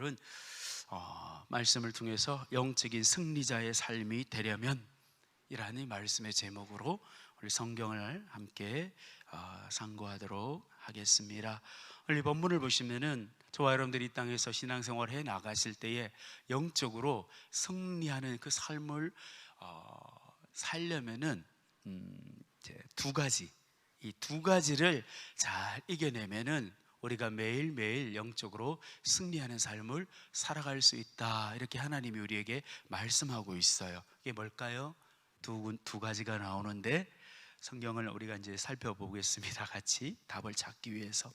오늘은 말씀을 통해서 영적인 승리자의 삶이 되려면 이라는 말씀의 제목으로 우리 성경을 함께 상고하도록 하겠습니다. 오늘 본문을 보시면은 저와 여러분들이 이 땅에서 신앙생활을 해 나가실 때에 영적으로 승리하는 그 삶을 살려면은 두 가지, 이 두 가지를 잘 이겨내면은 우리가 매일매일 영적으로 승리하는 삶을 살아갈 수 있다, 이렇게 하나님이 우리에게 말씀하고 있어요. 이게 뭘까요? 두 가지가 나오는데 성경을 우리가 이제 살펴보겠습니다. 같이 답을 찾기 위해서.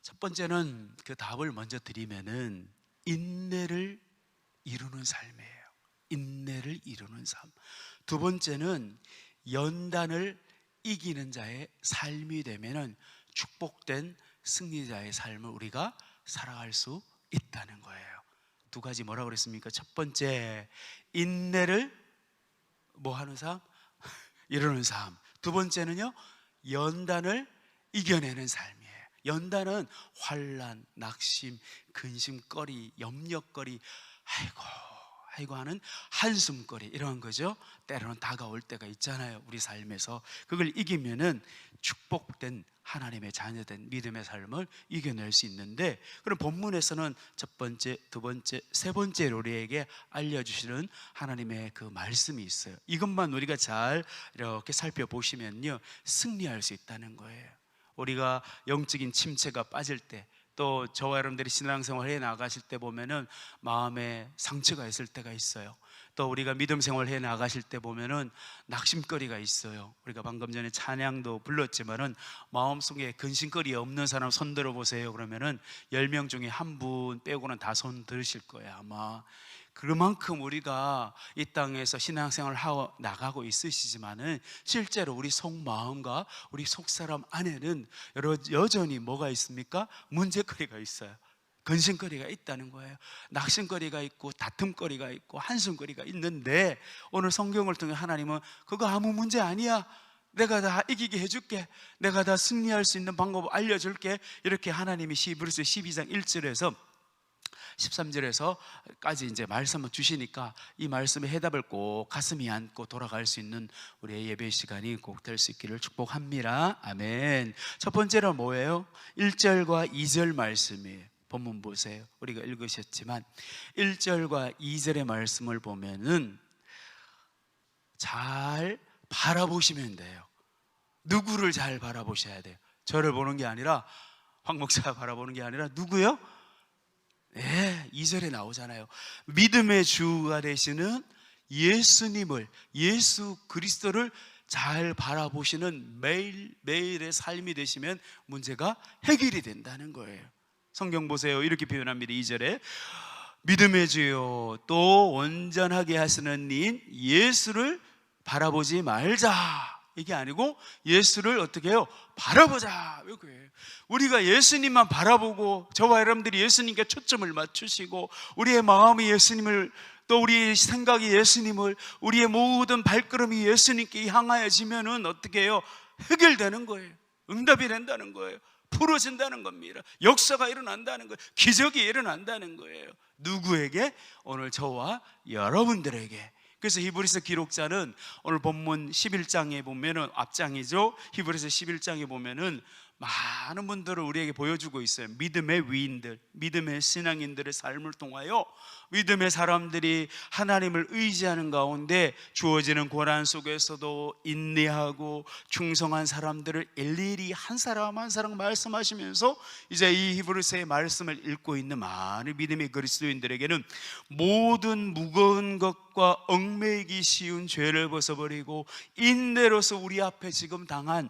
첫 번째는 그 답을 먼저 드리면은 인내를 이루는 삶이에요. 인내를 이루는 삶. 두 번째는 연단을 이기는 자의 삶이 되면은 축복된 승리자의 삶을 우리가 살아갈 수 있다는 거예요. 두 가지 뭐라고 그랬습니까? 첫 번째, 인내를 뭐 하는 삶? 이루는 삶. 두 번째는요, 연단을 이겨내는 삶이에요. 연단은 환난, 낙심, 근심거리, 염려거리, 아이고 하는 한숨거리, 이런 거죠. 때로는 다가올 때가 있잖아요, 우리 삶에서. 그걸 이기면은 축복된 하나님의 자녀된 믿음의 삶을 이겨낼 수 있는데, 그럼 본문에서는 첫 번째, 두 번째, 세 번째로 우리에게 알려주시는 하나님의 그 말씀이 있어요. 이것만 우리가 잘 이렇게 살펴보시면요, 승리할 수 있다는 거예요. 우리가 영적인 침체가 빠질 때, 또 저와 여러분들이 신앙생활 해 나가실 때 보면은 마음에 상처가 있을 때가 있어요. 또 우리가 믿음 생활 해 나가실 때 보면은 낙심거리가 있어요. 우리가 방금 전에 찬양도 불렀지만은 마음속에 근심거리 없는 사람 손 들어 보세요. 그러면은 10명 중에 한 분 빼고는 다 손 들으실 거예요, 아마. 그만큼 우리가 이 땅에서 신앙생활을 하고 나가고 있으시지만은 실제로 우리 속마음과 우리 속사람 안에는 여전히 뭐가 있습니까? 문제거리가 있어요. 근심거리가 있다는 거예요. 낙심거리가 있고 다툼거리가 있고 한숨거리가 있는데, 오늘 성경을 통해 하나님은 그거 아무 문제 아니야, 내가 다 이기게 해줄게, 내가 다 승리할 수 있는 방법을 알려줄게, 이렇게 하나님이 히브리서 12장 1절에서 13절에서까지 이제 말씀을 주시니까 이 말씀의 해답을 꼭 가슴이 안고 돌아갈 수 있는 우리의 예배 시간이 꼭 될 수 있기를 축복합니다. 아멘. 첫 번째로 뭐예요? 1절과 2절 말씀이에요. 본문 보세요. 우리가 읽으셨지만 1절과 2절의 말씀을 보면은 잘 바라보시면 돼요. 누구를 잘 바라보셔야 돼요? 저를 보는 게 아니라, 황 목사 바라보는 게 아니라 누구요? 네, 2절에 나오잖아요. 믿음의 주가 되시는 예수님을, 예수 그리스도를 잘 바라보시는 매일매일의 삶이 되시면 문제가 해결이 된다는 거예요. 성경 보세요. 이렇게 표현합니다. 2절에 믿음의 주요 또 온전하게 하시는 인 예수를 바라보지 말자, 이게 아니고 예수를 어떻게 해요? 바라보자, 이거예요. 우리가 예수님만 바라보고, 저와 여러분들이 예수님께 초점을 맞추시고, 우리의 마음이 예수님을, 또 우리의 생각이 예수님을, 우리의 모든 발걸음이 예수님께 향하여지면은 어떻게 해요? 해결되는 거예요. 응답이 된다는 거예요. 풀어진다는 겁니다. 역사가 일어난다는 거예요. 기적이 일어난다는 거예요. 누구에게? 오늘 저와 여러분들에게. 그래서 히브리서 기록자는 오늘 본문 11장에 보면은, 앞장이죠, 히브리서 11장에 보면은 많은 분들을 우리에게 보여주고 있어요. 믿음의 위인들, 믿음의 신앙인들의 삶을 통하여 믿음의 사람들이 하나님을 의지하는 가운데 주어지는 고난 속에서도 인내하고 충성한 사람들을 일일이 한 사람 한 사람 말씀하시면서, 이제 이 히브리서의 말씀을 읽고 있는 많은 믿음의 그리스도인들에게는 모든 무거운 것과 얽매이기 쉬운 죄를 벗어버리고 인내로서 우리 앞에 지금 당한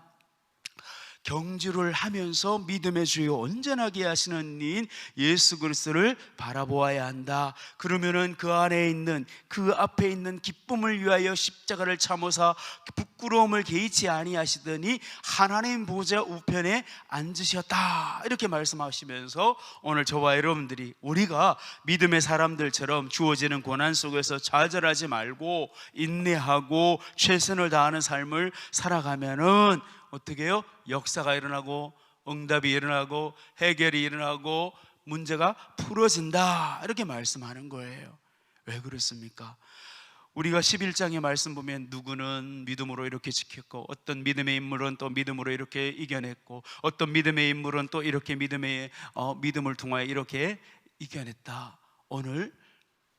경주를 하면서 믿음의 주요 온전하게 하시는 이인 예수 그리스도를 바라보아야 한다. 그러면은 그 안에 있는, 그 앞에 있는 기쁨을 위하여 십자가를 참으사 부끄러움을 개의치 아니하시더니 하나님 보좌 우편에 앉으셨다, 이렇게 말씀하시면서 오늘 저와 여러분들이, 우리가 믿음의 사람들처럼 주어지는 고난 속에서 좌절하지 말고 인내하고 최선을 다하는 삶을 살아가면은 어떻게 해요? 역사가 일어나고 응답이 일어나고 해결이 일어나고 문제가 풀어진다, 이렇게 말씀하는 거예요. 왜 그렇습니까? 우리가 11장의 말씀 보면 누구는 믿음으로 이렇게 지켰고, 어떤 믿음의 인물은 또 믿음으로 이렇게 이겨냈고, 어떤 믿음의 인물은 또 이렇게 믿음을 통하여 이렇게 이겨냈다. 오늘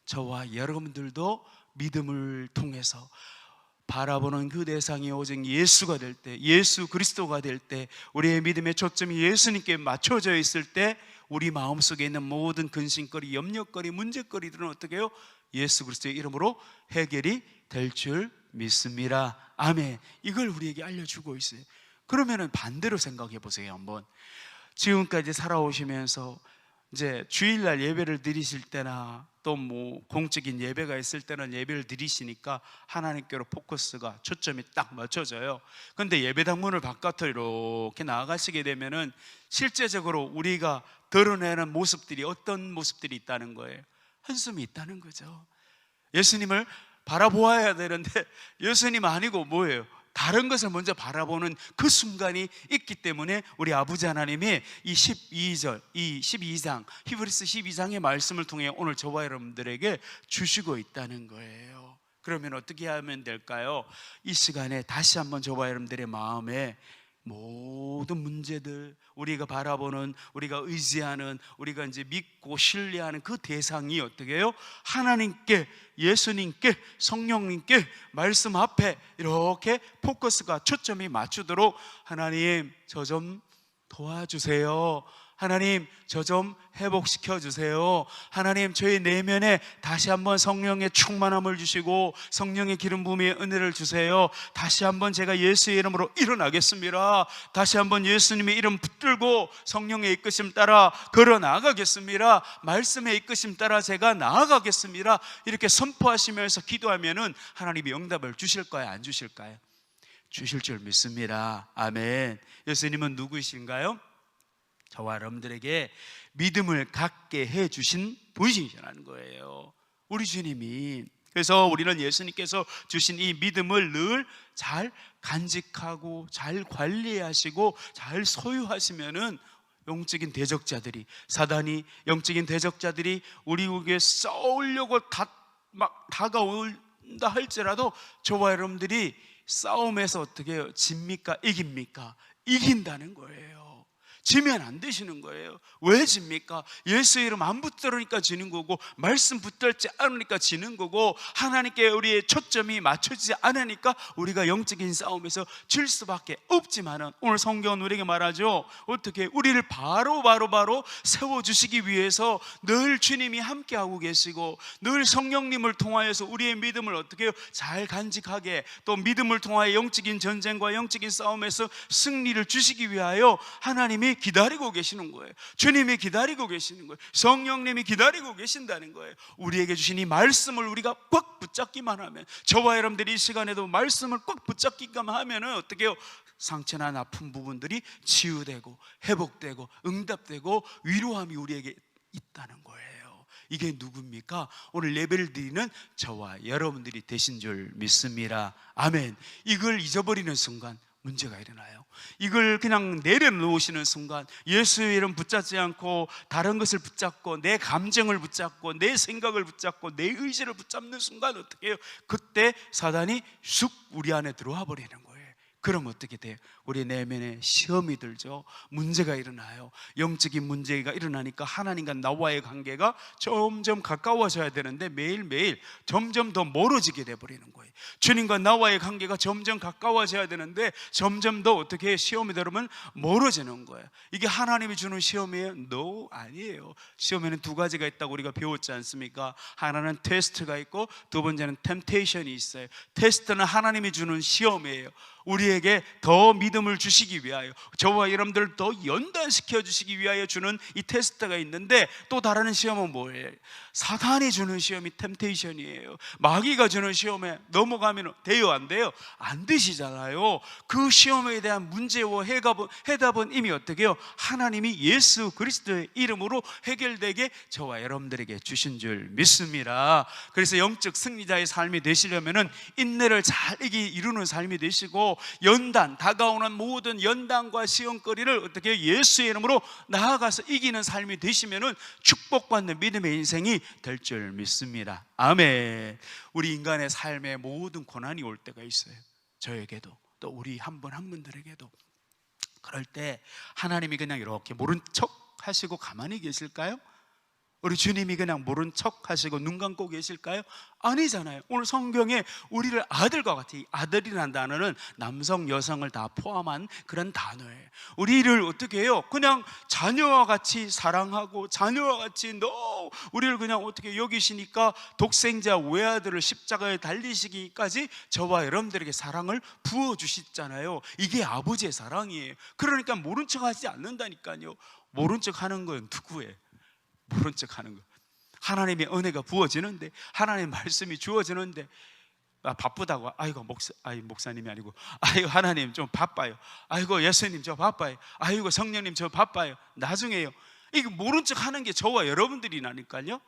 저와 여러분들도 믿음을 통해서 바라보는 그 대상이 오직 예수가 될 때, 예수 그리스도가 될 때, 우리의 믿음의 초점이 예수님께 맞춰져 있을 때 우리 마음속에 있는 모든 근심거리, 염려거리, 문제거리들은 어떻게 해요? 예수 그리스도의 이름으로 해결이 될 줄 믿습니다. 아멘. 이걸 우리에게 알려주고 있어요. 그러면 반대로 생각해 보세요. 한번 지금까지 살아오시면서 이제 주일날 예배를 드리실 때나 또 뭐 공적인 예배가 있을 때는 예배를 드리시니까 하나님께로 포커스가, 초점이 딱 맞춰져요. 그런데 예배당문을 바깥으로 이렇게 나아가시게 되면은 실제적으로 우리가 드러내는 모습들이 어떤 모습들이 있다는 거예요? 한숨이 있다는 거죠. 예수님을 바라보아야 되는데 예수님 아니고 뭐예요? 다른 것을 먼저 바라보는 그 순간이 있기 때문에 우리 아버지 하나님이 이 12절, 이 12장, 히브리서 12장의 말씀을 통해 오늘 저와 여러분들에게 주시고 있다는 거예요. 그러면 어떻게 하면 될까요? 이 시간에 다시 한번 저와 여러분들의 마음에 모든 문제들, 우리가 바라보는, 우리가 의지하는, 우리가 이제 믿고 신뢰하는 그 대상이 어떻게 해요? 하나님께, 예수님께, 성령님께 말씀 앞에 이렇게 포커스가, 초점이 맞추도록 하나님 저 좀 도와주세요. 하나님 저 좀 회복시켜 주세요. 하나님 저희 내면에 다시 한번 성령의 충만함을 주시고 성령의 기름 부음의 은혜를 주세요. 다시 한번 제가 예수의 이름으로 일어나겠습니다. 다시 한번 예수님의 이름 붙들고 성령의 이끄심 따라 걸어 나가겠습니다. 말씀의 이끄심 따라 제가 나아가겠습니다. 이렇게 선포하시면서 기도하면은 하나님이 응답을 주실까요? 안 주실까요? 주실 줄 믿습니다. 아멘. 예수님은 누구이신가요? 저와 여러분들에게 믿음을 갖게 해주신 분이시라는 거예요. 우리 주님이. 그래서 우리는 예수님께서 주신 이 믿음을 늘 잘 간직하고 잘 관리하시고 잘 소유하시면은 영적인 대적자들이, 사단이, 영적인 대적자들이 우리에게 싸우려고 다가온다 할지라도 저와 여러분들이 싸움에서 어떻게 해요? 집니까? 이깁니까? 이긴다는 거예요. 지면 안 되시는 거예요. 왜 집니까? 예수 이름 안 붙들으니까 지는 거고, 말씀 붙들지 않으니까 지는 거고, 하나님께 우리의 초점이 맞춰지지 않으니까 우리가 영적인 싸움에서 질 수밖에 없지만은, 오늘 성경은 우리에게 말하죠. 어떻게? 우리를 바로 세워주시기 위해서 늘 주님이 함께하고 계시고, 늘 성령님을 통하여서 우리의 믿음을 어떻게 해요? 잘 간직하게, 또 믿음을 통하여 영적인 전쟁과 영적인 싸움에서 승리를 주시기 위하여 하나님이 기다리고 계시는 거예요. 주님이 기다리고 계시는 거예요. 성령님이 기다리고 계신다는 거예요. 우리에게 주신 이 말씀을 우리가 꽉 붙잡기만 하면, 저와 여러분들이 이 시간에도 말씀을 꽉 붙잡기만 하면은 어떻게 해요? 상처나 아픈 부분들이 치유되고 회복되고 응답되고 위로함이 우리에게 있다는 거예요. 이게 누굽니까? 오늘 예배를 드리는 저와 여러분들이 되신 줄 믿습니다. 아멘. 이걸 잊어버리는 순간 문제가 일어나요. 이걸 그냥 내려놓으시는 순간, 예수의 이름 붙잡지 않고 다른 것을 붙잡고 내 감정을 붙잡고 내 생각을 붙잡고 내 의지를 붙잡는 순간 어떻게 해요? 그때 사단이 쑥 우리 안에 들어와 버리는 거예요. 그럼 어떻게 돼요? 우리 내면에 시험이 들죠. 문제가 일어나요. 영적인 문제가 일어나니까 하나님과 나와의 관계가 점점 가까워져야 되는데 매일매일 점점 더 멀어지게 돼버리는 거예요. 주님과 나와의 관계가 점점 가까워져야 되는데 점점 더 어떻게 시험이 들으면 멀어지는 거예요. 이게 하나님이 주는 시험이에요? No, 아니에요. 시험에는 두 가지가 있다고 우리가 배웠지 않습니까? 하나는 테스트가 있고 두 번째는 템테이션이 있어요. 테스트는 하나님이 주는 시험이에요. 우리에게 더 믿음을 주시기 위하여, 저와 여러분들을 더 연단시켜 주시기 위하여 주는 이 테스트가 있는데, 또 다른 시험은 뭐예요? 사탄이 주는 시험이 템테이션이에요. 마귀가 주는 시험에 넘어가면 돼요, 안 돼요? 안 되시잖아요. 그 시험에 대한 문제와 해답은 이미 어떻게 해요? 하나님이 예수 그리스도의 이름으로 해결되게 저와 여러분들에게 주신 줄 믿습니다. 그래서 영적 승리자의 삶이 되시려면은 인내를 잘 이루는 삶이 되시고, 다가오는 다가오는 모든 연단과 시험거리를 어떻게 예수의 이름으로 나아가서 이기는 삶이 되시면은 축복받는 믿음의 인생이 될 줄 믿습니다. 아멘. 우리 인간의 삶에 모든 고난이 올 때가 있어요. 저에게도 또 우리 한 분 한 분들에게도. 그럴 때 하나님이 그냥 이렇게 모른 척 하시고 가만히 계실까요? 우리 주님이 그냥 모른 척 하시고 눈 감고 계실까요? 아니잖아요. 오늘 성경에 우리를 아들과 같이, 아들이라는 단어는 남성 여성을 다 포함한 그런 단어예요. 우리를 어떻게 해요? 그냥 자녀와 같이 사랑하고 자녀와 같이 우리를 그냥 어떻게 여기시니까 독생자 외아들을 십자가에 달리시기까지 저와 여러분들에게 사랑을 부어주시잖아요. 이게 아버지의 사랑이에요. 그러니까 모른 척 하지 않는다니까요. 모른 척 하는 건 누구예요? 모른 척 하는 거. 하나님의 은혜가 부어지는데, 하나님의 말씀이 주어지는데, 바쁘다고, 아이고 목사님이 아니고, 아이고 하나님 좀 바빠요, 아이고 예수님 저 바빠요, 아이고 성령님 저 바빠요, 나중에요. 이게 모른 척 하는 게 저와 여러분들이라니까요.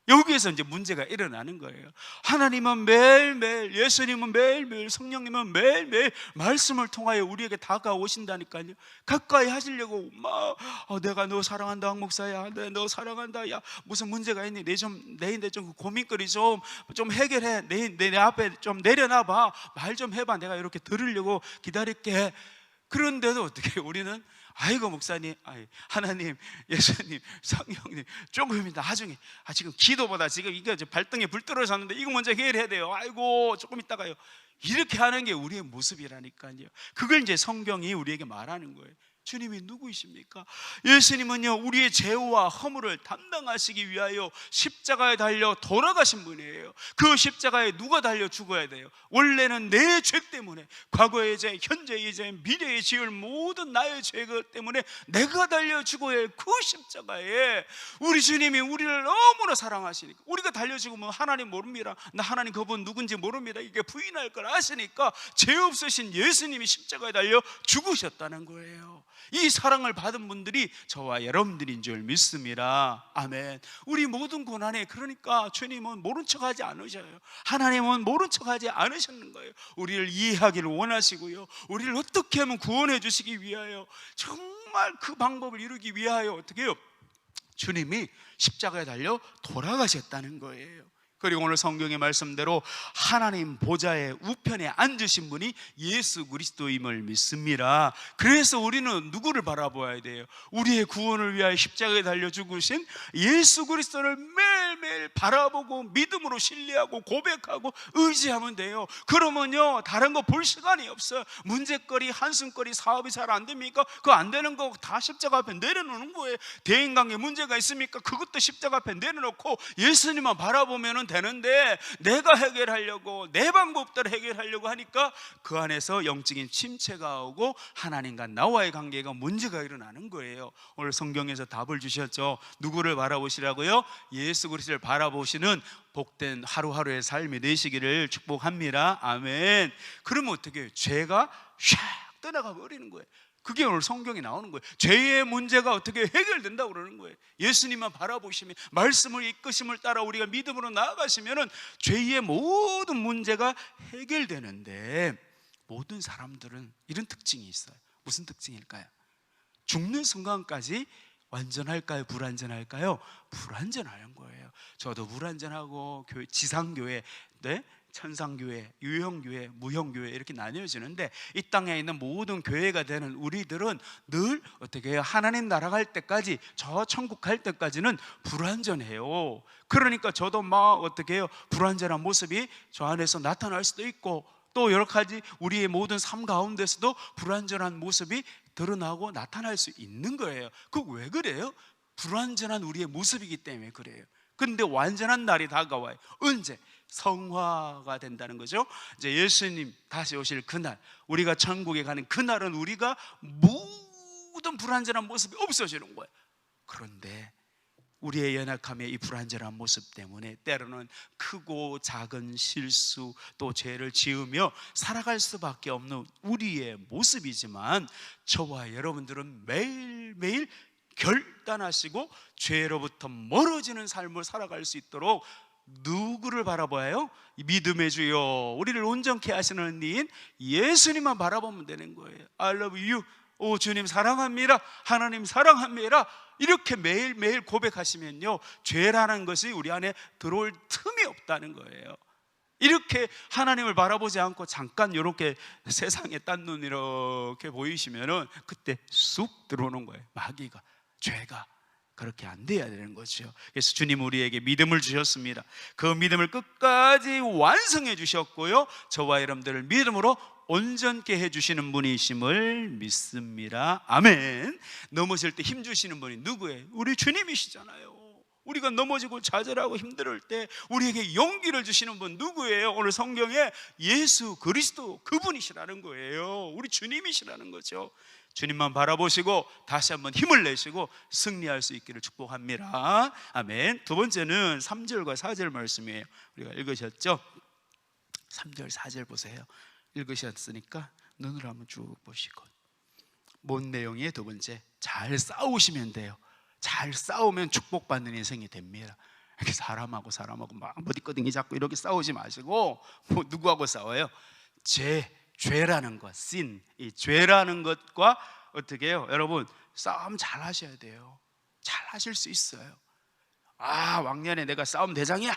여기에서 이제 문제가 일어나는 거예요. 하나님은 매일매일, 예수님은 매일매일, 성령님은 매일매일 말씀을 통하여 우리에게 다가오신다니까요. 가까이 하시려고 막 내가 너 사랑한다 한 목사야, 너 사랑한다, 야 무슨 문제가 있니, 내인데 좀 고민거리 좀 해결해, 내 앞에 좀 내려놔봐, 말 좀 해봐, 내가 이렇게 들으려고 기다릴게. 그런데도 어떻게 우리는 아이고 목사님, 하나님, 예수님, 성령님 조금 나중에, 지금 기도보다 지금 이거 발등에 불 떨어졌는데 이거 먼저 해결해야 돼요, 아이고 조금 있다가요. 이렇게 하는 게 우리의 모습이라니까요. 그걸 이제 성경이 우리에게 말하는 거예요. 주님이 누구이십니까? 예수님은요, 우리의 죄와 허물을 담당하시기 위하여 십자가에 달려 돌아가신 분이에요. 그 십자가에 누가 달려 죽어야 돼요? 원래는 내 죄 때문에, 과거의 죄, 현재의 죄, 미래의 지을 모든 나의 죄 때문에 내가 달려 죽어야 할 그 십자가에 우리 주님이 우리를 너무나 사랑하시니까, 우리가 달려 죽으면 하나님 모릅니다, 나 하나님 그분 누군지 모릅니다, 이게 부인할 걸 아시니까 죄 없으신 예수님이 십자가에 달려 죽으셨다는 거예요. 이 사랑을 받은 분들이 저와 여러분들인 줄 믿습니다. 아멘. 우리 모든 고난에, 그러니까 주님은 모른 척하지 않으셔요. 하나님은 모른 척하지 않으셨는 거예요. 우리를 이해하기를 원하시고요, 우리를 어떻게 하면 구원해 주시기 위하여, 정말 그 방법을 이루기 위하여 어떻게 해요? 주님이 십자가에 달려 돌아가셨다는 거예요. 그리고 오늘 성경의 말씀대로 하나님 보좌의 우편에 앉으신 분이 예수 그리스도임을 믿습니다. 그래서 우리는 누구를 바라보아야 돼요? 우리의 구원을 위하여 십자가에 달려 죽으신 예수 그리스도를 매일매일 바라보고 믿음으로 신뢰하고 고백하고 의지하면 돼요. 그러면요, 다른 거 볼 시간이 없어요. 문제거리, 한숨거리, 사업이 잘 안 됩니까? 그거 안 되는 거 다 십자가 앞에 내려놓는 거예요. 대인관계 문제가 있습니까? 그것도 십자가 앞에 내려놓고 예수님만 바라보면 되는데, 내가 해결하려고 내 방법대로 해결하려고 하니까 그 안에서 영적인 침체가 오고 하나님과 나와의 관계가 문제가 일어나는 거예요. 오늘 성경에서 답을 주셨죠. 누구를 바라보시라고요? 예수 그리스도를 바라보시는 복된 하루하루의 삶이 되시기를 축복합니다. 아멘. 그러면 어떻게 해요? 죄가 샥 떠나가 버리는 거예요. 그게 오늘 성경에 나오는 거예요. 죄의 문제가 어떻게 해결된다고 그러는 거예요. 예수님만 바라보시면, 말씀을 이끄심을 따라 우리가 믿음으로 나아가시면 죄의 모든 문제가 해결되는데, 모든 사람들은 이런 특징이 있어요. 무슨 특징일까요? 죽는 순간까지 완전할까요? 불완전할까요? 불완전하는 거예요. 저도 불완전하고 지상교회, 천상교회, 유형교회, 무형교회 이렇게 나뉘어지는데, 이 땅에 있는 모든 교회가 되는 우리들은 늘 어떻게 해요? 하나님 나라 갈 때까지, 저 천국 갈 때까지는 불완전해요. 그러니까 저도 막 어떻게 해요? 불완전한 모습이 저 안에서 나타날 수도 있고, 또 여러 가지 우리의 모든 삶 가운데서도 불완전한 모습이 드러나고 나타날 수 있는 거예요. 그 왜 그래요? 불완전한 우리의 모습이기 때문에 그래요. 그런데 완전한 날이 다가와요. 언제? 성화가 된다는 거죠. 이제 예수님 다시 오실 그날, 우리가 천국에 가는 그날은 우리가 모든 불완전한 모습이 없어지는 거예요. 그런데 우리의 연약함의 이 불완전한 모습 때문에 때로는 크고 작은 실수, 또 죄를 지으며 살아갈 수밖에 없는 우리의 모습이지만, 저와 여러분들은 매일매일 결단하시고 죄로부터 멀어지는 삶을 살아갈 수 있도록 누구를 바라봐요? 믿음의 주요 우리를 온전케 하시는 이인 예수님만 바라보면 되는 거예요. I love you. 오 주님 사랑합니다. 하나님 사랑합니다. 이렇게 매일매일 고백하시면요, 죄라는 것이 우리 안에 들어올 틈이 없다는 거예요. 이렇게 하나님을 바라보지 않고 잠깐 이렇게 세상에 딴 눈 이렇게 보이시면은 그때 쑥 들어오는 거예요. 마귀가, 죄가. 그렇게 안 돼야 되는 거죠. 그래서 주님 우리에게 믿음을 주셨습니다. 그 믿음을 끝까지 완성해 주셨고요, 저와 여러분들을 믿음으로 온전케 해주시는 분이심을 믿습니다. 아멘. 넘어질 때 힘주시는 분이 누구예요? 우리 주님이시잖아요. 우리가 넘어지고 좌절하고 힘들 때 우리에게 용기를 주시는 분 누구예요? 오늘 성경에 예수 그리스도, 그분이시라는 거예요. 우리 주님이시라는 거죠. 주님만 바라보시고 다시 한번 힘을 내시고 승리할 수 있기를 축복합니다. 아멘. 두 번째는 3절과 4절 말씀이에요. 우리가 읽으셨죠? 3절 4절 보세요. 읽으셨으니까 눈으로 한번 쭉 보시고, 뭔 내용이에요? 두 번째, 잘 싸우시면 돼요. 잘 싸우면 축복받는 인생이 됩니다. 이렇게 사람하고 막 버디거딩이 자꾸 이렇게 싸우지 마시고, 뭐 누구하고 싸워요? 죄라는 것, sin, 이 죄라는 것과 어떻게 해요? 여러분 싸움 잘 하셔야 돼요. 잘 하실 수 있어요. 왕년에 내가 싸움 대장이야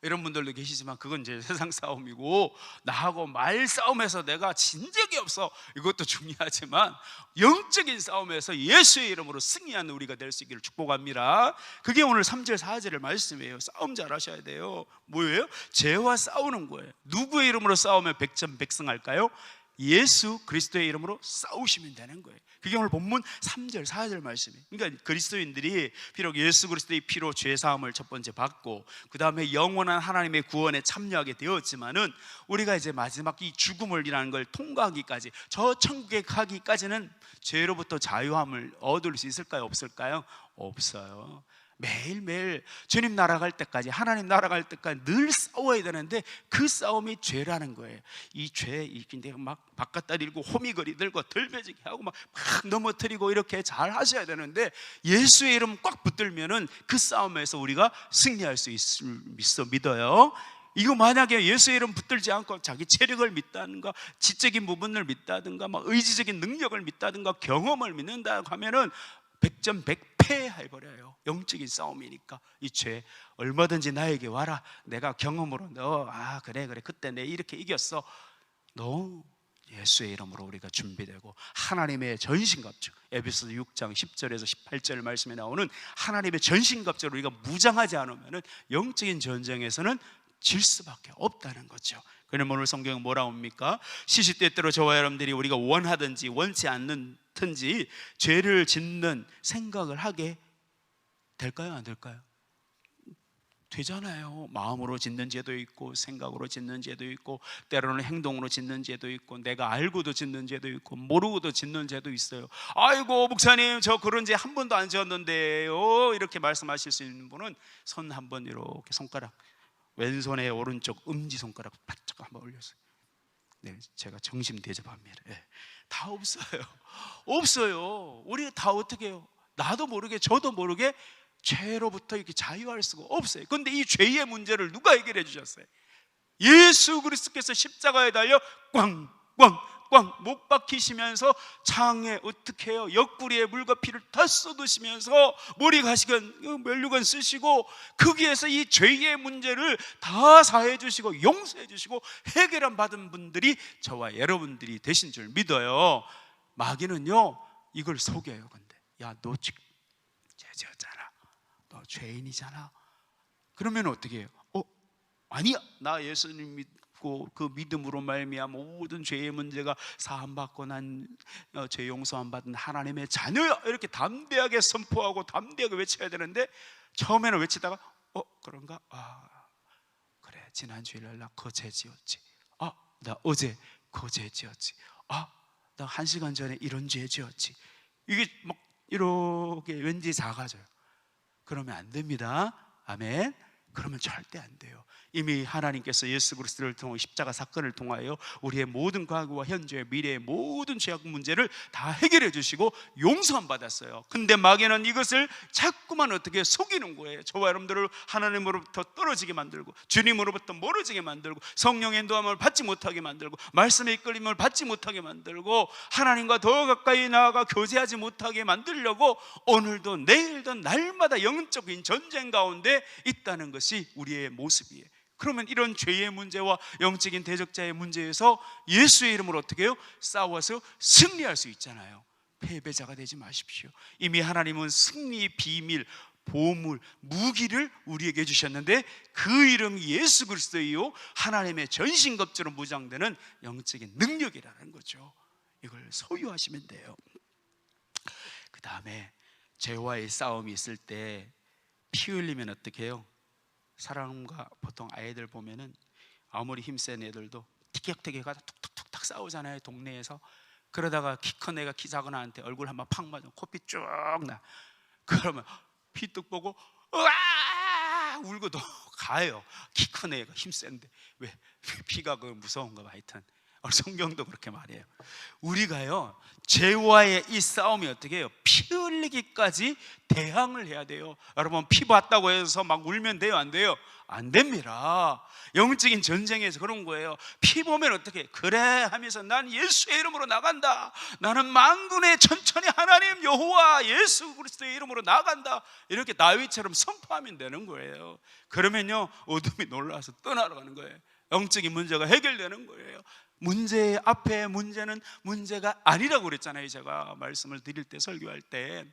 이런 분들도 계시지만 그건 이제 세상 싸움이고, 나하고 말 싸움에서 내가 진 적이 없어, 이것도 중요하지만 영적인 싸움에서 예수의 이름으로 승리하는 우리가 될 수 있기를 축복합니다. 그게 오늘 3절 4절의 말씀이에요. 싸움 잘 하셔야 돼요. 뭐예요? 죄와 싸우는 거예요. 누구의 이름으로 싸우면 백전백승할까요? 예수 그리스도의 이름으로 싸우시면 되는 거예요. 그게 오늘 본문 3절 4절 말씀이에요. 그러니까 그리스도인들이 비록 예수 그리스도의 피로 죄사함을 첫 번째 받고 그 다음에 영원한 하나님의 구원에 참여하게 되었지만은, 우리가 이제 마지막 이 죽음을이라는 걸 통과하기까지, 저 천국에 가기까지는 죄로부터 자유함을 얻을 수 있을까요? 없을까요? 없어요. 매일매일 주님 나라 갈 때까지, 하나님 나라 갈 때까지 늘 싸워야 되는데, 그 싸움이 죄라는 거예요. 이 죄, 내가 막 바깥다리 들고 호미거리 들고 들매지기 하고 막 넘어뜨리고 이렇게 잘 하셔야 되는데, 예수의 이름 꽉 붙들면은 그 싸움에서 우리가 승리할 수 있을 믿어요. 이거 만약에 예수의 이름 붙들지 않고 자기 체력을 믿다든가 지적인 부분을 믿다든가 막 의지적인 능력을 믿다든가 경험을 믿는다 하면은 백전백패 해버려요. 영적인 싸움이니까. 이 죄 얼마든지 나에게 와라, 내가 경험으로 그래 그때 내 이렇게 이겼어. 예수의 이름으로 우리가 준비되고 하나님의 전신갑주, 에베소서 6장 10절에서 18절 말씀에 나오는 하나님의 전신갑주를 우리가 무장하지 않으면 영적인 전쟁에서는 질 수밖에 없다는 거죠. 그럼 오늘 성경은 뭐라 합니까? 시시때때로 저와 여러분들이 우리가 원하든지 원치 않든지 죄를 짓는 생각을 하게 될까요? 안 될까요? 되잖아요. 마음으로 짓는 죄도 있고, 생각으로 짓는 죄도 있고, 때로는 행동으로 짓는 죄도 있고, 내가 알고도 짓는 죄도 있고, 모르고도 짓는 죄도 있어요. 아이고 목사님, 저 그런 죄 한 번도 안 지었는데요, 이렇게 말씀하실 수 있는 분은 손 한번 이렇게 손가락, 왼손의 오른쪽 엄지손가락 바짝 한번 올렸어요. 네, 제가 정심 대접합니다. 네, 다 없어요. 없어요. 우리 다 어떻게 해요? 나도 모르게 저도 모르게 죄로부터 이렇게 자유할 수가 없어요. 그런데 이 죄의 문제를 누가 해결해 주셨어요? 예수 그리스도께서 십자가에 달려 꽝꽝 못 박히시면서 창에 어떻게 해요? 옆구리에 물과 피를 다 쏟으시면서 머리 가시건 면류관 쓰시고 거기에서 이 죄의 문제를 다 사해 주시고 용서해 주시고 해결함 받은 분들이 저와 여러분들이 되신 줄 믿어요. 마귀는요 이걸 속여요. 근데 야, 너 지금 죄지었잖아, 너 죄인이잖아. 그러면 어떻게 해요? 아니야, 나 예수님 믿고 그 믿음으로 말미암아 모든 죄의 문제가 사함받고 난 죄 용서함 받은 하나님의 자녀야, 이렇게 담대하게 선포하고 담대하게 외쳐야 되는데, 처음에는 외치다가 그런가? 그래, 지난 주일날 나 그 죄 지었지. 나 어제 그 죄 지었지. 나 1시간 전에 이런 죄 지었지. 이게 막 이렇게 왠지 작아져요. 그러면 안 됩니다. 아멘. 그러면 절대 안 돼요. 이미 하나님께서 예수 그리스도를 통해 십자가 사건을 통하여 우리의 모든 과거와 현재의 미래의 모든 죄악 문제를 다 해결해 주시고 용서만 받았어요. 근데 마귀는 이것을 자꾸만 어떻게 속이는 거예요. 저와 여러분들을 하나님으로부터 떨어지게 만들고, 주님으로부터 멀어지게 만들고, 성령의 인도함을 받지 못하게 만들고, 말씀의 이끌림을 받지 못하게 만들고, 하나님과 더 가까이 나아가 교제하지 못하게 만들려고 오늘도 내일도 날마다 영적인 전쟁 가운데 있다는 것이 우리의 모습이에요. 그러면 이런 죄의 문제와 영적인 대적자의 문제에서 예수의 이름으로 어떻게 해요? 싸워서 승리할 수 있잖아요. 패배자가 되지 마십시오. 이미 하나님은 승리의 비밀, 보물, 무기를 우리에게 주셨는데 그 이름이 예수 그리스도이요 하나님의 전신갑주로 무장되는 영적인 능력이라는 거죠. 이걸 소유하시면 돼요. 그 다음에 죄와의 싸움이 있을 때 피 흘리면 어떻게 해요? 사람과 보통 아이들 보면은 아무리 힘센 애들도 티격태격하다 툭툭툭 싸우잖아요, 동네에서. 그러다가 키 큰 애가 키 작은 애한테 얼굴 한번 팍 맞으면 코피 쭉 나. 그러면 피뚝 보고 으아 울고도 가요. 키 큰 애가 힘센데 왜 피가 그 무서운가 봐. 하여튼 성경도 그렇게 말해요. 우리가요 죄와의 이 싸움이 어떻게 해요? 피 흘리기까지 대항을 해야 돼요. 여러분, 피 봤다고 해서 막 울면 돼요? 안 돼요? 안 됩니다. 영적인 전쟁에서 그런 거예요. 피 보면 어떻게 그래 하면서 난 예수의 이름으로 나간다, 나는 만군의 천천히 하나님 여호와 예수 그리스도의 이름으로 나간다, 이렇게 다윗처럼 선포하면 되는 거예요. 그러면요 어둠이 놀라서 떠나가는 거예요. 영적인 문제가 해결되는 거예요. 문제 앞에 문제는 문제가 아니라고 그랬잖아요. 제가 말씀을 드릴 때, 설교할 때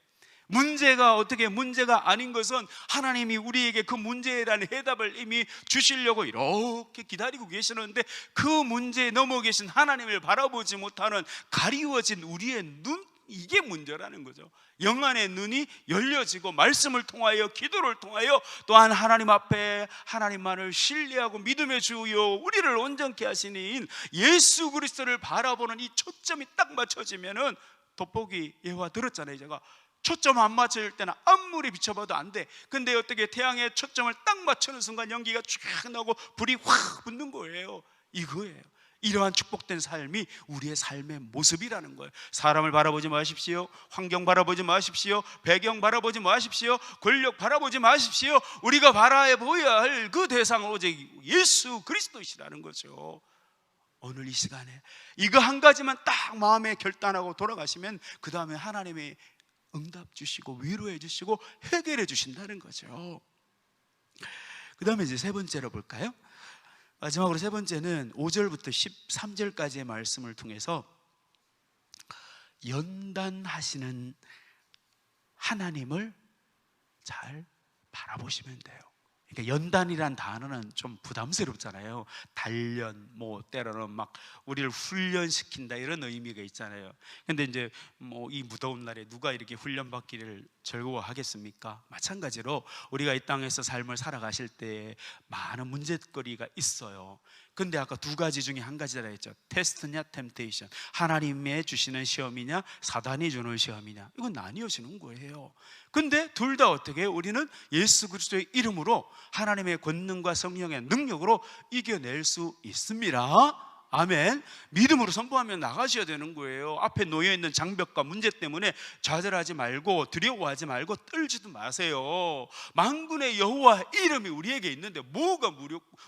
문제가 어떻게 문제가 아닌 것은 하나님이 우리에게 그 문제에 대한 해답을 이미 주시려고 이렇게 기다리고 계시는데 그 문제에 넘어 계신 하나님을 바라보지 못하는 가리워진 우리의 눈, 이게 문제라는 거죠. 영안의 눈이 열려지고 말씀을 통하여, 기도를 통하여, 또한 하나님 앞에 하나님만을 신뢰하고 믿음의 주요 우리를 온전케 하시는 예수 그리스도를 바라보는 이 초점이 딱 맞춰지면은, 돋보기 예화 들었잖아요. 제가 초점 안 맞출 때는 아무리 비춰봐도 안 돼. 근데 어떻게 태양의 초점을 딱 맞추는 순간 연기가 쫙 나고 불이 확 붙는 거예요. 이거예요. 이러한 축복된 삶이 우리의 삶의 모습이라는 거예요. 사람을 바라보지 마십시오. 환경 바라보지 마십시오. 배경 바라보지 마십시오. 권력 바라보지 마십시오. 우리가 바라보아야 할 그 대상은 오직 예수 그리스도이시라는 거죠. 오늘 이 시간에 이거 한 가지만 딱 마음에 결단하고 돌아가시면 그 다음에 하나님의 응답 주시고 위로해 주시고 해결해 주신다는 거죠. 그 다음에 이제 세 번째로 볼까요? 마지막으로 세 번째는 5절부터 13절까지의 말씀을 통해서 연단하시는 하나님을 잘 바라보시면 돼요. 그러니까 연단이란 단어는 좀 부담스럽잖아요. 단련, 뭐 때로는 막 우리를 훈련시킨다, 이런 의미가 있잖아요. 근데 이제 뭐 이 무더운 날에 누가 이렇게 훈련받기를 즐거워하겠습니까? 마찬가지로 우리가 이 땅에서 삶을 살아가실 때 많은 문제거리가 있어요. 근데 아까 두 가지 중에 한 가지라 했죠. 테스트냐 템테이션, 하나님의 주시는 시험이냐 사단이 주는 시험이냐, 이건 나뉘어지는 거예요. 근데 둘 다 어떻게 해요? 우리는 예수 그리스도의 이름으로 하나님의 권능과 성령의 능력으로 이겨낼 수 있습니다. 아멘. 믿음으로 선포하면 나가셔야 되는 거예요. 앞에 놓여있는 장벽과 문제 때문에 좌절하지 말고 두려워하지 말고 떨지도 마세요. 만군의 여호와 이름이 우리에게 있는데 뭐가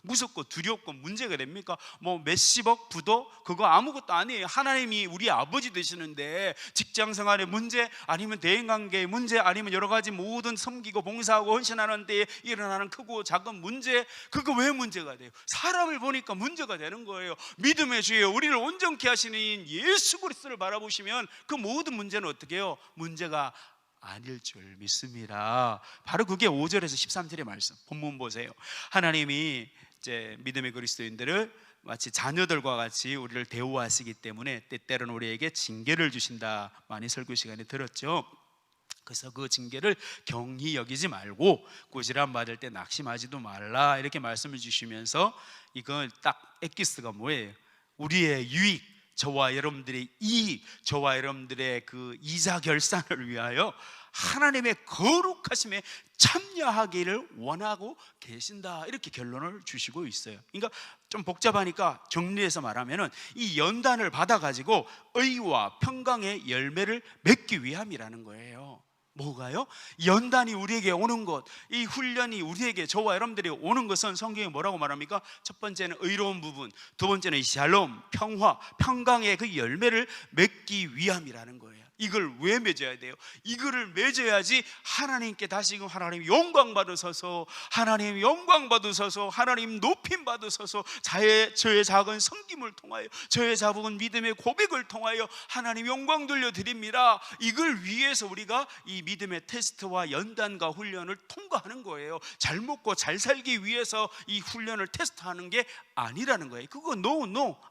무섭고 두렵고 문제가 됩니까? 뭐 몇십억 부도 그거 아무것도 아니에요. 하나님이 우리 아버지 되시는데 직장생활의 문제, 아니면 대인관계의 문제, 아니면 여러 가지 모든 섬기고 봉사하고 헌신하는 데에 일어나는 크고 작은 문제, 그거 왜 문제가 돼요? 사람을 보니까 문제가 되는 거예요. 믿음의 주여 우리를 온전케 하시는 예수 그리스도를 바라보시면 그 모든 문제는 어떻게 해요? 문제가 아닐 줄 믿습니다. 바로 그게 5절에서 13절의 말씀, 본문 보세요. 하나님이 이제 믿음의 그리스도인들을 마치 자녀들과 같이 우리를 대우하시기 때문에 때때로는 우리에게 징계를 주신다, 많이 설교 시간에 들었죠. 그래서 그 징계를 경히 여기지 말고 꾸지람 받을 때 낙심하지도 말라, 이렇게 말씀을 주시면서 이건 딱 엑기스가 뭐예요? 우리의 유익, 저와 여러분들의 이익, 저와 여러분들의 그 이자 결산을 위하여 하나님의 거룩하심에 참여하기를 원하고 계신다, 이렇게 결론을 주시고 있어요. 그러니까 좀 복잡하니까 정리해서 말하면은 이 연단을 받아가지고 의와 평강의 열매를 맺기 위함이라는 거예요. 뭐가요? 연단이 우리에게 오는 것, 이 훈련이 우리에게, 저와 여러분들이 오는 것은 성경이 뭐라고 말합니까? 첫 번째는 의로운 부분, 두 번째는 샬롬, 평화, 평강의 그 열매를 맺기 위함이라는 거예요. 이걸 왜 맺어야 돼요? 이거를 맺어야지 하나님께 다시금 하나님 영광 받으소서, 하나님 영광 받으소서, 하나님 높임 받으소서, 저의 작은 섬김을 통하여, 저의 작은 믿음의 고백을 통하여 하나님 영광 돌려드립니다. 이걸 위해서 우리가 이 믿음의 테스트와 연단과 훈련을 통과하는 거예요. 잘 먹고 잘 살기 위해서 이 훈련을 테스트하는 게 아니라는 거예요. 그거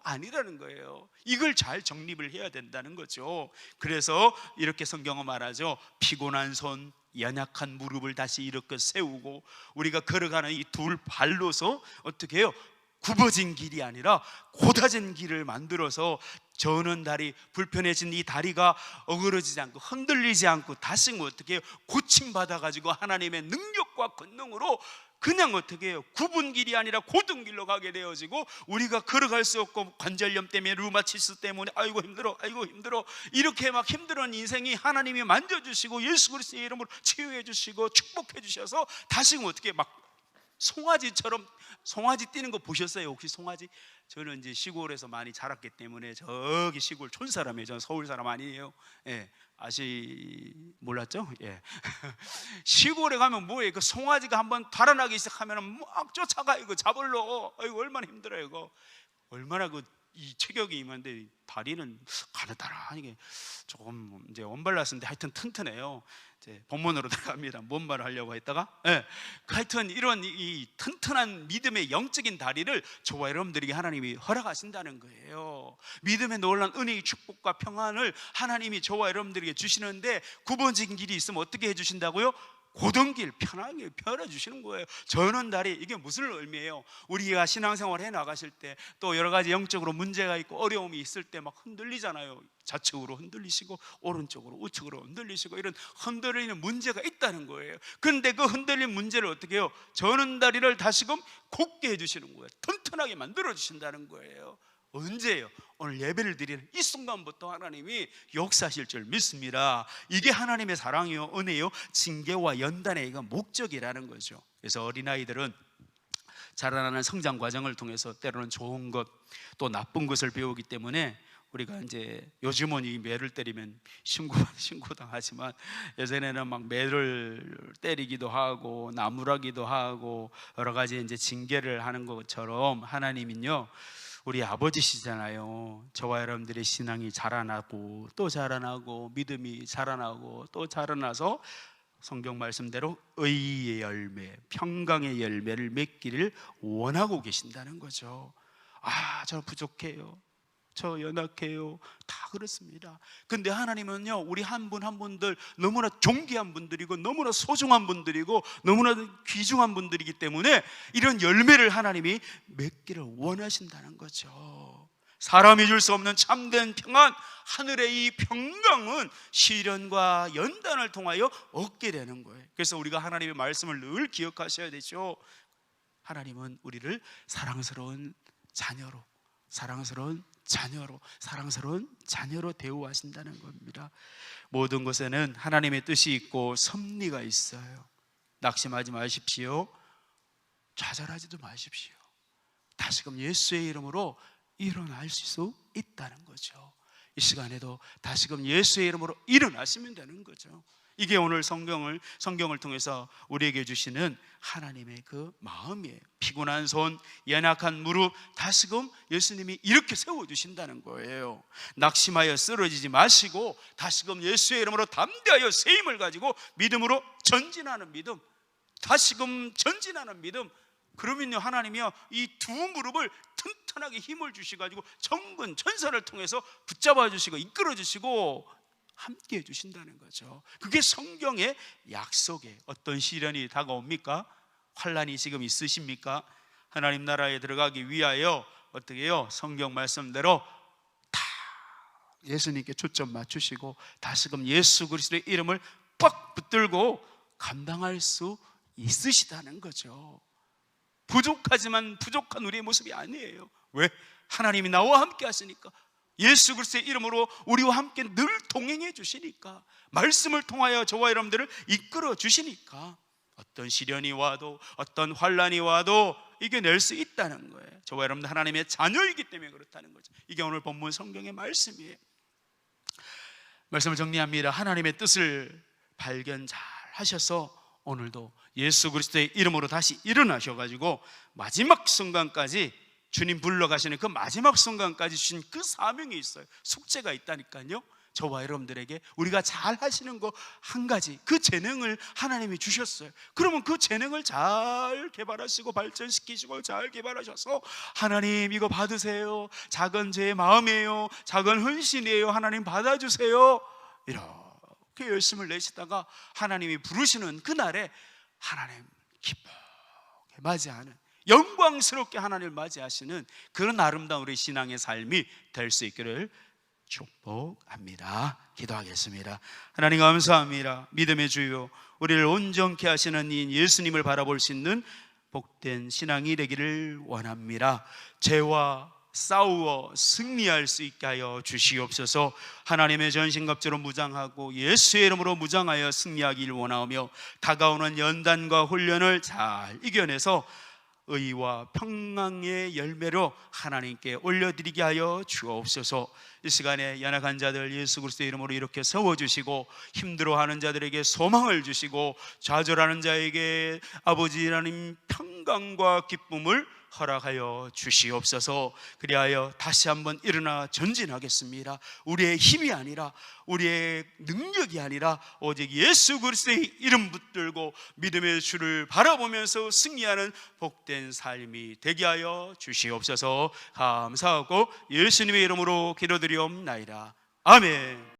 아니라는 거예요. 이걸 잘 정립을 해야 된다는 거죠. 그래서 이렇게 성경은 말하죠. 피곤한 손, 연약한 무릎을 다시 이렇게 세우고, 우리가 걸어가는 이 두 발로서 어떻게 해요? 굽어진 길이 아니라 곧아진 길을 만들어서 저는 다리, 불편해진 이 다리가 어그러지지 않고 흔들리지 않고 다시 어떻게 해요? 고침받아가지고 하나님의 능력과 권능으로 그냥 어떻게 해요? 굽은 길이 아니라 곧은 길로 가게 되어지고, 우리가 걸어갈 수 없고 관절염 때문에, 루마티스 때문에 아이고 힘들어 이렇게 막 힘들은 인생이 하나님이 만져주시고 예수 그리스도의 이름으로 치유해 주시고 축복해 주셔서 다시 어떻게 막 송아지처럼, 송아지 뛰는 거 보셨어요? 혹시 송아지? 저는 이제 시골에서 많이 자랐기 때문에, 저기 시골 촌사람이에요. 저는 서울 사람 아니에요. 예. 몰랐죠? 예. 시골에 가면 뭐예요? 그 송아지가 한번 달아나기 시작하면 막 쫓아가, 이거 잡으러. 이거 얼마나 힘들어요, 이거. 얼마나 이 체격이 임한데 다리는 가느다란하게 조금 이제 원발랐는데 하여튼 튼튼해요. 이제 본문으로 들어갑니다. 뭔 말을 하려고 했다가, 하여튼 이런 이 튼튼한 믿음의 영적인 다리를 저와 여러분들에게 하나님이 허락하신다는 거예요. 믿음의 놀라운 은혜의 축복과 평안을 하나님이 저와 여러분들에게 주시는데, 굽어진 길이 있으면 어떻게 해주신다고요? 고든 길 편하게 펴주시는 거예요. 저는 다리, 이게 무슨 의미예요? 우리가 신앙생활 해 나가실 때 또 여러 가지 영적으로 문제가 있고 어려움이 있을 때 막 흔들리잖아요. 좌측으로 흔들리시고 오른쪽으로 우측으로 흔들리시고, 이런 흔들리는 문제가 있다는 거예요. 그런데 그 흔들린 문제를 어떻게 해요? 저는 다리를 다시금 곧게 해주시는 거예요. 튼튼하게 만들어 주신다는 거예요. 언제예요? 오늘 예배를 드리는 이 순간부터 하나님이 역사하실 줄 믿습니다. 이게 하나님의 사랑이요, 은혜요, 징계와 연단의 이거 목적이라는 거죠. 그래서 어린아이들은 자라나는 성장 과정을 통해서 때로는 좋은 것 또 나쁜 것을 배우기 때문에, 우리가 이제 요즘은 이 매를 때리면 신고당하지만, 예전에는 막 매를 때리기도 하고 나무라기도 하고 여러 가지 이제 징계를 하는 것처럼, 하나님은요 우리 아버지시잖아요. 저와 여러분들의 신앙이 자라나고 또 자라나고 믿음이 자라나고 또 자라나서 성경 말씀대로 의의 열매, 평강의 열매를 맺기를 원하고 계신다는 거죠. 저 부족해요, 저 연약해요, 다 그렇습니다. 근데 하나님은요 우리 한 분 한 분들 너무나 존귀한 분들이고 너무나 소중한 분들이고 너무나 귀중한 분들이기 때문에 이런 열매를 하나님이 맺기를 원하신다는 거죠. 사람이 줄 수 없는 참된 평안, 하늘의 이 평강은 시련과 연단을 통하여 얻게 되는 거예요. 그래서 우리가 하나님의 말씀을 늘 기억하셔야 되죠. 하나님은 우리를 사랑스러운 자녀로, 사랑스러운 자녀로 대우하신다는 겁니다. 모든 것에는 하나님의 뜻이 있고 섭리가 있어요. 낙심하지 마십시오. 좌절하지도 마십시오. 다시금 예수의 이름으로 일어날 수 있다는 거죠. 이 시간에도 다시금 예수의 이름으로 일어나시면 되는 거죠. 이게 오늘 성경을 통해서 우리에게 주시는 하나님의 그 마음이에요. 피곤한 손, 연약한 무릎 다시금 예수님이 이렇게 세워주신다는 거예요. 낙심하여 쓰러지지 마시고 다시금 예수의 이름으로 담대하여 새 힘을 가지고 믿음으로 전진하는 믿음, 다시금 전진하는 믿음. 그러면요 하나님이요 이 두 무릎을 튼튼하게 힘을 주시가지고 정근 전선을 통해서 붙잡아 주시고 이끌어 주시고 함께 해주신다는 거죠. 그게 성경의 약속이에요. 어떤 시련이 다가옵니까? 환난이 지금 있으십니까? 하나님 나라에 들어가기 위하여 어떻게 해요? 성경 말씀대로 다 예수님께 초점 맞추시고 다시금 예수 그리스도의 이름을 빡빡 붙들고 감당할 수 있으시다는 거죠. 부족하지만 부족한 우리의 모습이 아니에요. 왜? 하나님이 나와 함께 하시니까, 예수 그리스도의 이름으로 우리와 함께 늘 동행해 주시니까, 말씀을 통하여 저와 여러분들을 이끌어 주시니까 어떤 시련이 와도 어떤 환난이 와도 이겨낼 수 있다는 거예요. 저와 여러분들 하나님의 자녀이기 때문에 그렇다는 거죠. 이게 오늘 본문 성경의 말씀이에요. 말씀을 정리합니다. 하나님의 뜻을 발견 잘 하셔서 오늘도 예수 그리스도의 이름으로 다시 일어나셔가지고 마지막 순간까지, 주님 불러가시는 그 마지막 순간까지 주신 그 사명이 있어요. 숙제가 있다니까요. 저와 여러분들에게 우리가 잘 하시는 거 한 가지, 그 재능을 하나님이 주셨어요. 그러면 그 재능을 잘 개발하시고 발전시키시고 잘 개발하셔서, 하나님 이거 받으세요, 작은 제 마음이에요, 작은 헌신이에요, 하나님 받아주세요, 이렇게 열심을 내시다가 하나님이 부르시는 그날에 하나님 기쁘게 맞이하는, 영광스럽게 하나님을 맞이하시는 그런 아름다운 우리 신앙의 삶이 될 수 있기를 축복합니다. 기도하겠습니다. 하나님 감사합니다. 믿음의 주요, 우리를 온전케 하시는 이 예수님을 바라볼 수 있는 복된 신앙이 되기를 원합니다. 죄와 싸우어 승리할 수 있게 하여 주시옵소서. 하나님의 전신갑주로 무장하고 예수의 이름으로 무장하여 승리하기를 원하며, 다가오는 연단과 훈련을 잘 이겨내서 의와 평강의 열매로 하나님께 올려드리게 하여 주옵소서. 이 시간에 연약한 자들 예수 그리스도의 이름으로 이렇게 세워주시고, 힘들어하는 자들에게 소망을 주시고, 좌절하는 자에게 아버지 하나님 평강과 기쁨을 허락하여 주시옵소서. 그리하여 다시 한번 일어나 전진하겠습니다. 우리의 힘이 아니라, 우리의 능력이 아니라 오직 예수 그리스도의 이름 붙들고 믿음의 주를 바라보면서 승리하는 복된 삶이 되게 하여 주시옵소서. 감사하고 예수님의 이름으로 기도드리옵나이다. 아멘.